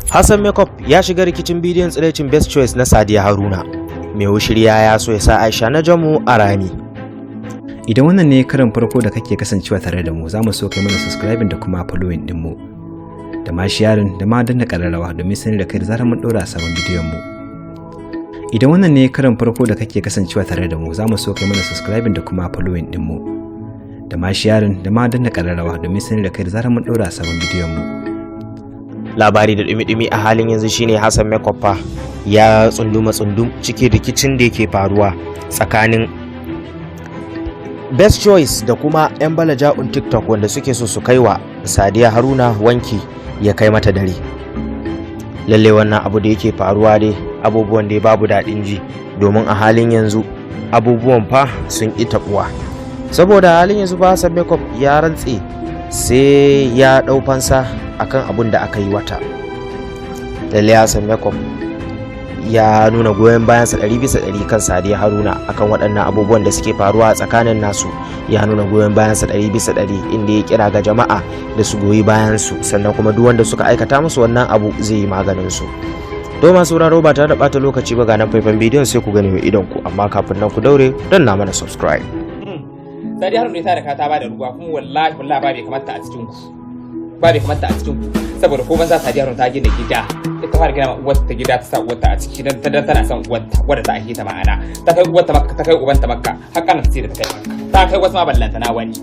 Hassan Makeup ya shiga rikicin bidiyon tsiraicin Best Choice na Sadiya Haruna. Mai wushiriya ya so ya sa Aisha na Jamu a rami. Idan wannan ne karin farko da kake kasancewa tare da mu, za mu so kai mana subscribing da kuma following din mu. Da ma sharing da ma danna kararrawa domin sanar da kai da zarar mun ɗora sabon bidiyon mu. Idan wannan ne karin farko da kake kasancewa tare da mu, za mu so kai mana subscribing da kuma following din mu. Da ma sharing da ma danna kararrawa domin sanar da kai da zarar mun ɗora sabon bidiyon mu. Labari da dumi-dumi a halin yanzu shine Hassan Makeup ya tsundum cikin rikicin da yake faruwa tsakanin Best Choice da kuma 'yan balaja'un TikTok wanda suke so su kaiwa Sadiya Haruna wanki ya kai mata dare. Lalle wannan abu da yake faruwa dai abubuwan da babu daɗin ji, domin a halin yanzu abubuwan fa sun ƙi taɓuwa. Saboda halin yanzu ba Hassan Makeup ya rantse sai ya ɗau fansa akan abun da aka yi wata. Lalle Hassan Makeup ya nuna goyon bayansa 100% kan Sadiya Haruna akan waɗannan abubuwan da suke faruwa a tsakanin nasu. Ya nuna goyon bayansa 100% inda ya kira ga jama'a da su goyi bayansu, sannan kuma duk wanda suka aikata musu wannan abu zai yi maganin su. To masu sauraro ba tare da ɓata lokaci ba, ga nan faifan bidiyon sai ku gani wa idon ku, amma kafin nan ku daure don na mana subscribe. Sadiya Haruna ta da ka ta ba da ruwa, kuma wallahi ba bai kamata a cikin ku. Ba bai kamata a cikin ku, saboda ko banza Sadiya Haruna ta gina gida, ita fara gina uwarta ta gida, ta sa uwarta a ciki dan tana son uwarta wadda ta ake ta ma'ana, ta kai uwarta Makka, ta kai ubanta Makka, har kana ta ce da ta kai Makka, ta kai wasu ma ballanta na wani.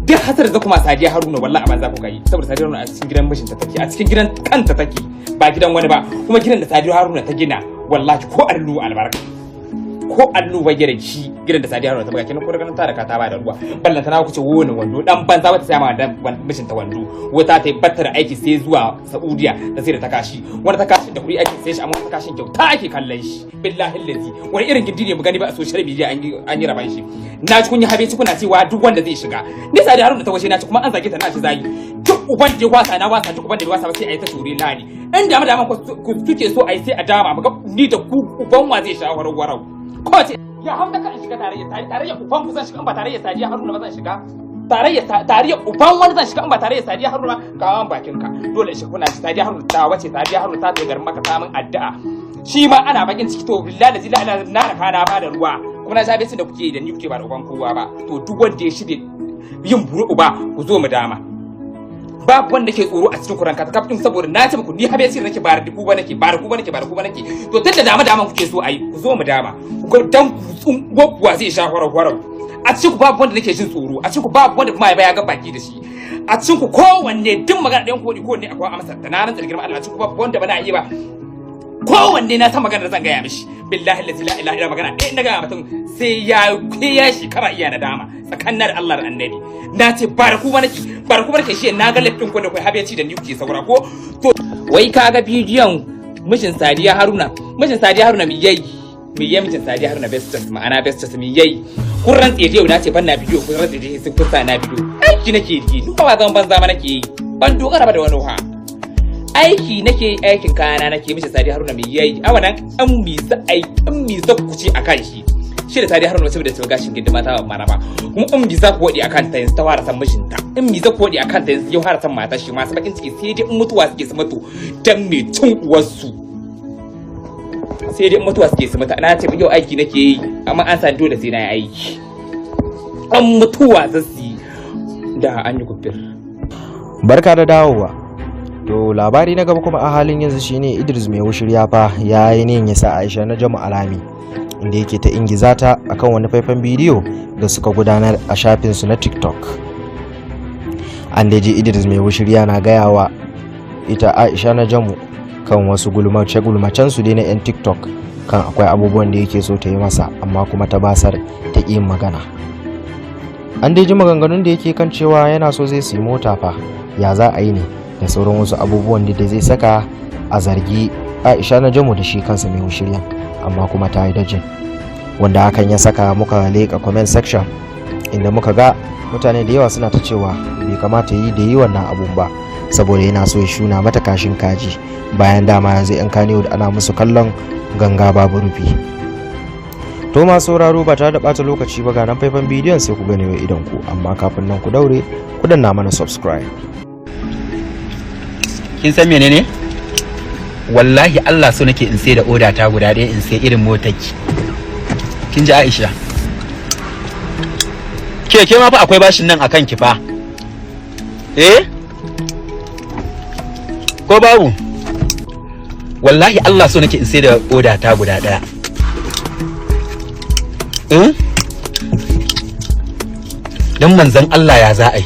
Duk hasar da kuma Sadiya Haruna wallahi a banza ku kai, saboda Sadiya Haruna a cikin gidan mijinta take, a cikin gidan kanta take, ba gidan wani ba, kuma gidan da Sadiya Haruna ta gina wallahi ko allu albarka, ko allu bai gida shi gidan da Sadiya Haruna ta buga kenan, ko daga nan ta da ka ta ba da ruwa ballanta na ku ce wani wando dan banza wata sai ma dan mishin ta wando, wata ta batta da aiki sai zuwa Saudiya ta sai da ta kashi, wanda ta kashi da kuɗi ake sai shi, amma ta kashin kyauta ake kallon shi. Billahi allazi wani irin gindi ne mu gani ba a social media an yi raban shi. Na ji kun yi habeci kuna cewa duk wanda zai shiga ni Sadiya Haruna ta washe na ci, kuma an zage ta na ci zagi. Duk uban da ya wasa na wasa, duk uban da ya wasa ba sai a yi ta shure lani. In da dama ku suke so a yi sai a dama mu ga ni da ku uban wa zai sha warau ko ce ya hamda kan shiga tarayya uban ku zan shiga, ba tarayya Sadiya Haruna ba zan shiga, tarayya uban wani zan shiga, ba tarayya Sadiya Haruna ga bakin ka dole shi kuna Sadiya Haruna ta wace, Sadiya Haruna ta garin maka ta min addu'a, shi ma ana bakin ciki. To billahi la ilaha illa na kana ba da ruwa, kuma na sabe su da kuke da ni kuke ba da uban kowa ba. To duk wanda ya shirye yin buru uba ku zo mu dama, babu wanda ke tsoro a cikin kuran ka kafin, saboda na ce muku ni habe sai nake ba da ku ba nake. To tunda dama kuke so ayi ku zo mu dama, ku dan gwagwa zai sha warau a cikin ku babu wanda nake jin tsoro, a cikin ku babu wanda kuma ya ga baki da shi, a cikin ku kowanne duk magana ɗayan ko ne akwai amsa da na rantsar girman Allah, cikin ku babu wanda bana yi ba, kowanne na san magana da zan gaya mishi. Billahi la ilaha illa magana ɗaya na gaya mutum sai ya shekara iya nadama tsakanin da Allah da Annabi. Na ce ba da kuma nake shi na ga laifin ku da kai habeci da ni kuke saura ko. To wai kaga bidiyon mishin Sadiya Haruna mi yayi mijin Sadiya Haruna Best Choice, ma'ana Best Choice mi yayi. Kun rantse yau na ce ban na bidiyo, kun rantse dai sun kusa na bidiyo. Aiki nake yi, duk ba zan banza ma nake yi, ban dogara ba da wani ha. Aiki nake aikin kayana nake mishi Sadiya Haruna mai yayi awadan an misa ku ce akan shi da Sadiya Haruna saboda ta gashin gindima ta mara ba, kuma an misa ku wadi akan ta yanzu ta fara san mijinta, in misa ku wadi akan ta yanzu yau fara san mata shi masu bakin ciki sai dai in mutuwa suke su mutu dan me tun uwarsu, sai dai in mutuwa suke su mutu. Na ce yau aiki nake yi, amma an san dole sai na yi aiki, an mutuwa zasu da an yi kufir. Barka da dawowa. To labari na gaba kuma a halin yanzu shine Idris mai wushirya fa ya yi ne ya sa Aisha na Jamu alami, inda yake ta ingiza ta akan wani faifan bidiyo da suka gudanar a shafin su na TikTok. An da ji Idris mai wushirya na gaya wa ita Aisha na Jamu kan wasu gulmacen su dai na yan TikTok kan akwai abubuwan da yake so ta yi masa, amma kuma ta basar ta yin magana. An da ji maganganun da yake kan cewa yana so zai siyi mota fa, ya za a yi ne, da sauran wasu abubuwan da zai saka a zargi Aisha na Jamu da shi kansa mai wushiryan, amma kuma ta yi dajin, wanda hakan ya saka muka leƙa comment section inda muka ga mutane da yawa suna ta cewa bai kamata da yi wannan abun ba, saboda yana so ya shuna mata kashin kaji, bayan dama yanzu yan kaniyo da ana musu kallon ganga babu rufi. To masu sauraro ba tare da ɓata lokaci ba, ga nan faifan bidiyon sai ku gane wa idan ku, amma kafin nan ku daure ku danna mana subscribe. kin san menene? Wallahi Allah so nake in sai da oda ta guda ɗaya in sai irin motar ki. Kin ji Aisha? Ke ma fa akwai bashin nan akan ki fa. Ko babu? Wallahi Allah so nake in sai da oda ta guda ɗaya. Dan manzon Allah ya za a yi.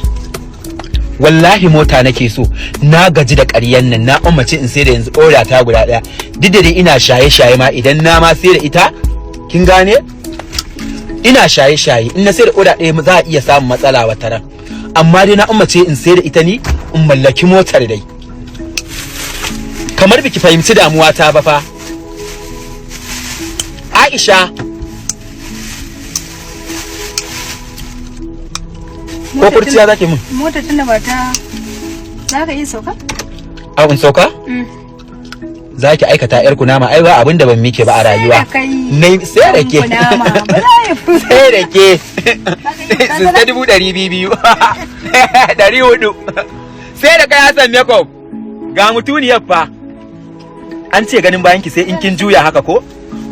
Wallahi mota nake so, na gaji da ƙaryan nan, na umarci in sai da yanzu oda ta guda ɗaya. Duk da dai ina shaye-shaye ma, idan na ma sai da ita, kin gane? Ina shaye-shaye, in na sai da oda ɗaya za a iya samun matsala wata ran. Amma dai na umarci in sai da ita ni in mallaki motar dai. Kamar biki fahimci damuwa ta ba fa. Aisha. Ko kurciya zaki mun? Mota tunda ba ta za ka iya sauka? In sauka? Za ki aikata yar kunama, ai ba abin da ban mike ba a rayuwa. Sai da ke. Sai da ke. Sun ta 200,200. 400. Sai da kai Hassan Makeup. Ga mutuniyar fa. An ce ganin bayan ki sai in kin juya haka ko?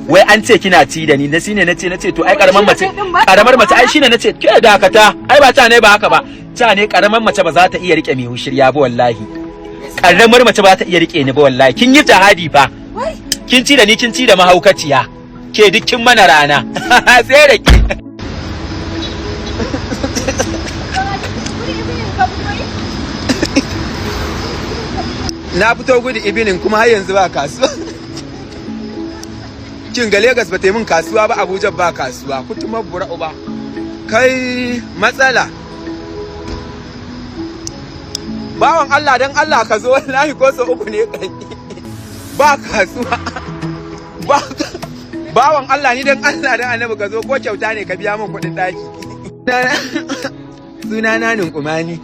Wai an ce kina ci da ni, na shine nace to ai karamar mace ai shine nace ke dakata, ai ba ta ne ba haka ba, ta ne karamar mace ba za ta iya rike mai hushirya ba wallahi, karamar mace ba ta iya rike ni ba wallahi, kin yi jihadi fa, kin ci da ni kin ci da mahaukaciya, ke dukkin mana rana. Sai da ke na fito gudu ibinin kuma har yanzu ba kasuwa. Kin ga Lagos ba ta yi min kasuwa ba, Abuja ba kasuwa, kutuma bura'u ba. Kai matsala. Bawan Allah dan Allah ka zo, wallahi ko so uku ne kai. Ba kasuwa. Bawan Allah ni dan Allah dan Annabi ka zo, ko kyauta ne ka biya min kuɗin daki. Sunana Ninkumani.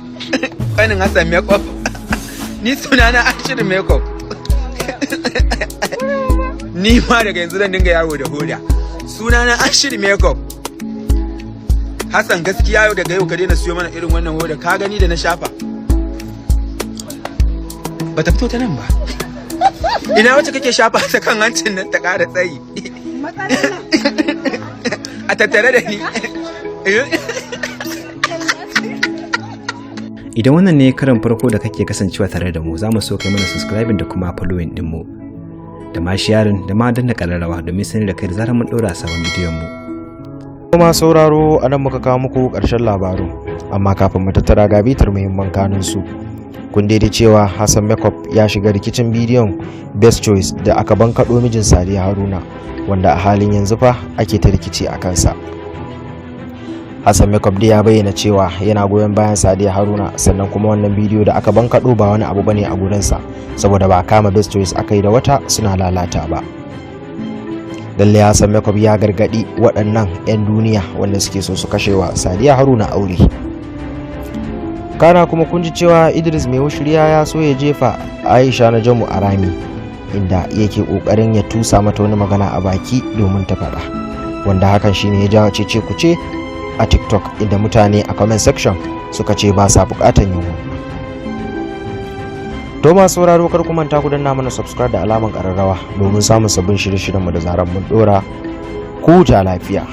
Kanin Hassan Makeup. Ni sunana Ashir Makeup. Ni ma daga yanzu zan dinga yawo da hoda. Sunana Ashir Makeup. Hassan gaskiya yau daga yau ka daina siyo mana irin wannan hoda, ka gani da na shafa. Bata fito ta nan ba. Ina wacce kake shafa ta kan hancin nan ta ƙara tsayi. A tattare da ni. Idan wannan ne karan farko da kake kasancewa tare da mu, za mu so kai mana subscribing da kuma following din mu. Da ma sharing da ma danna kararrawa domin sanar da kai da zarar mun ɗora sabon bidiyon mu. Kuma sauraro anan muka kawo muku ƙarshen labarin, amma kafin mu tattara ga bitar muhimman kanun su. Kun daidai cewa Hassan Makeup ya shiga rikicin bidiyon Best Choice da aka bankaɗo mijin Sadiya Haruna, wanda a halin yanzu fa ake ta rikici a kansa. Hassan Makeup dai ya bayyana cewa yana goyon bayan Sadiya Haruna, sannan kuma wannan bidiyo da aka bankaɗo ba wani abu bane a gurinsa, saboda ba kama Best Choice aka yi da wata suna lalata ba. Lalle Hassan Makeup ya gargadi waɗannan 'yan duniya wanda suke so su kashewa Sadiya Haruna aure. Kana kuma kun ji cewa Idris mai wushiriya ya so ya jefa Aisha na Jamu a rami, inda yake kokarin ya tusa mata wani magana a baki domin ta faɗa, wanda hakan shine ya jawo cece kuce a TikTok, inda mutane a comment section suka ce ba sa bukatan yin wannan. To masu sauraro kar ku manta ku danna mana subscribe da alaman kararrawa domin samun sabbin shirye-shiryenmu da zaran mun dora. Ku ta lafiya.